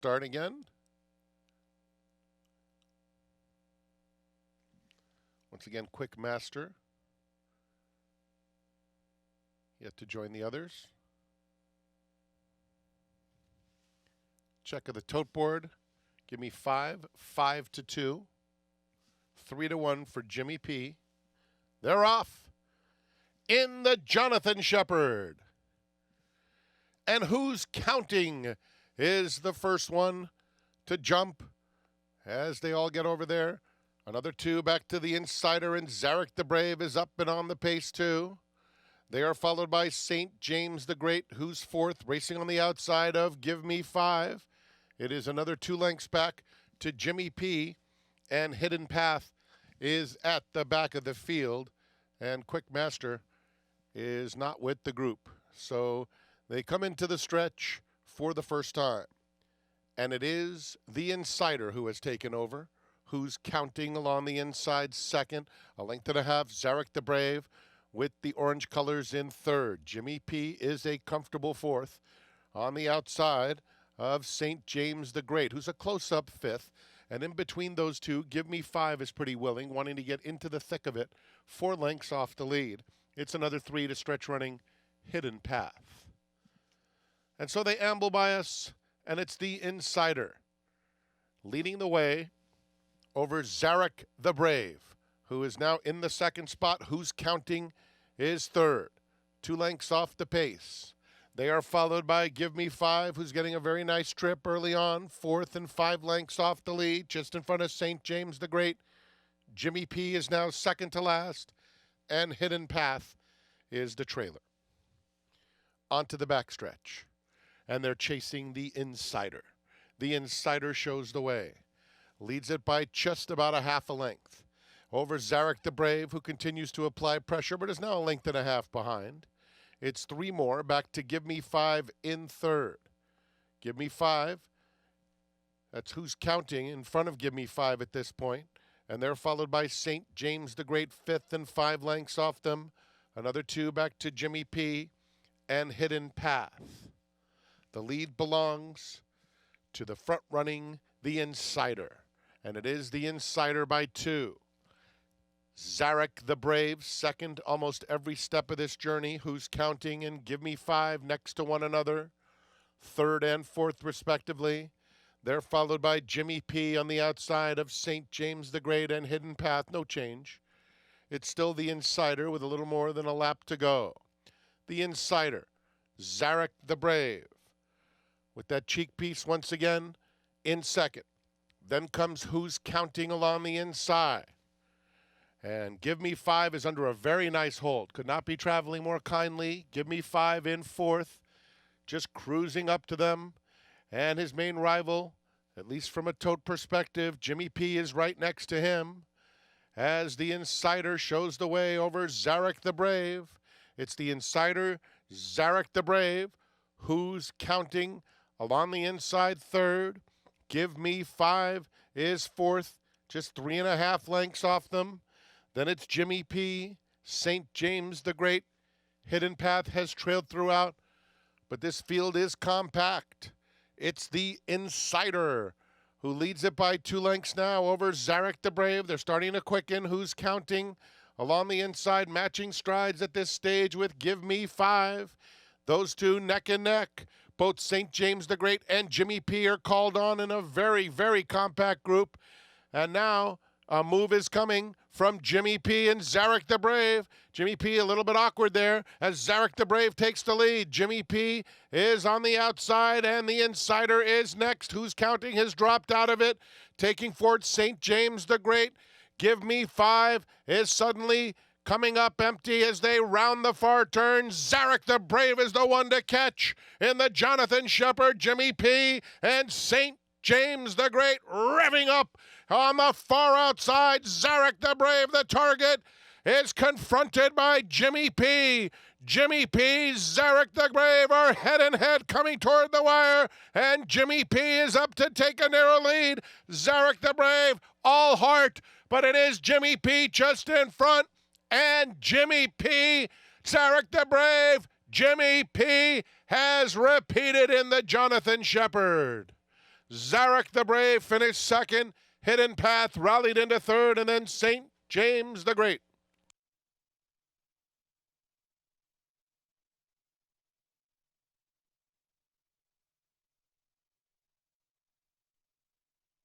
Start again. Once again, Quick Master. Yet to join the others. Check of the tote board. Give me 5, 5-2, 3-1 for Jimmy P. They're off in the Johnathan Sheppard. And who's counting is the first one to jump as they all get over there. Another 2 back to the insider, and Zarek the Brave is up and on the pace too. They are followed by St. James the Great, who's fourth, racing on the outside of Give Me 5. It is another 2 lengths back to Jimmy P, and Hidden Path is at the back of the field, and Quick Master is not with the group. So they come into the stretch for the first time, and it is the insider who has taken over, who's counting along the inside second, a length and a half. Zarek the Brave with the orange colors in third. Jimmy P is a comfortable fourth on the outside of St. James the Great, who's a close-up fifth. And in between those two, Give Me 5 is pretty willing, wanting to get into the thick of it, 4 lengths off the lead. It's another 3 to stretch running Hidden Path. And so they amble by us, and it's the insider leading the way over Zarek the Brave, who is now in the second spot. Who's counting is third, 2 lengths off the pace. They are followed by Give Me 5, who's getting a very nice trip early on, fourth and 5 lengths off the lead, just in front of St. James the Great. Jimmy P is now second to last, and Hidden Path is the trailer. Onto the backstretch, and they're chasing the insider. The insider shows the way, leads it by just about a half a length over Zarek the Brave, who continues to apply pressure, but is now a length and a half behind. It's 3 more back to Give Me 5 in third. Give Me 5, that's who's counting in front of Give Me 5 at this point. And they're followed by St. James the Great, fifth and 5 lengths off them. Another 2 back to Jimmy P and Hidden Path. The lead belongs to the front running, the insider. And it is the insider by 2. Zarek the Brave, second almost every step of this journey, who's counting, and Give Me 5 next to one another, third and fourth respectively. They're followed by Jimmy P on the outside of St. James the Great and Hidden Path. No change. It's still the insider with a little more than a lap to go. The insider, Zarek the Brave, with that cheek piece once again in second. Then comes Who's Counting along the inside. And Give Me 5 is under a very nice hold. Could not be traveling more kindly. Give Me 5 in fourth, just cruising up to them. And his main rival, at least from a tote perspective, Jimmy P is right next to him as the insider shows the way over Zarek the Brave. It's the insider, Zarek the Brave, Who's Counting along the inside third. Give Me 5 is fourth, just 3.5 lengths off them. Then it's Jimmy P, St. James the Great. Hidden Path has trailed throughout, but this field is compact. It's the insider who leads it by 2 lengths now over Zarek the Brave. They're starting to quicken. Who's Counting along the inside, matching strides at this stage with Give Me 5. Those two neck and neck. Both St. James the Great and Jimmy P are called on in a very, very compact group. And now a move is coming from Jimmy P and Zarek the Brave. Jimmy P a little bit awkward there as Zarek the Brave takes the lead. Jimmy P is on the outside and the insider is next. Who's Counting has dropped out of it, taking forward St. James the Great. Give Me 5 is suddenly coming up empty as they round the far turn. Zarek the Brave is the one to catch in the Johnathan Sheppard. Jimmy P and St. James the Great revving up on the far outside. Zarek the Brave, the target, is confronted by Jimmy P. Jimmy P, Zarek the Brave are head and head coming toward the wire, and Jimmy P is up to take a narrow lead. Zarek the Brave, all heart, but it is Jimmy P just in front, and Jimmy P, Zarek the Brave, Jimmy P has repeated in the Johnathan Sheppard. Zarek the Brave finished second. Hidden Path rallied into third, and then St. James the Great.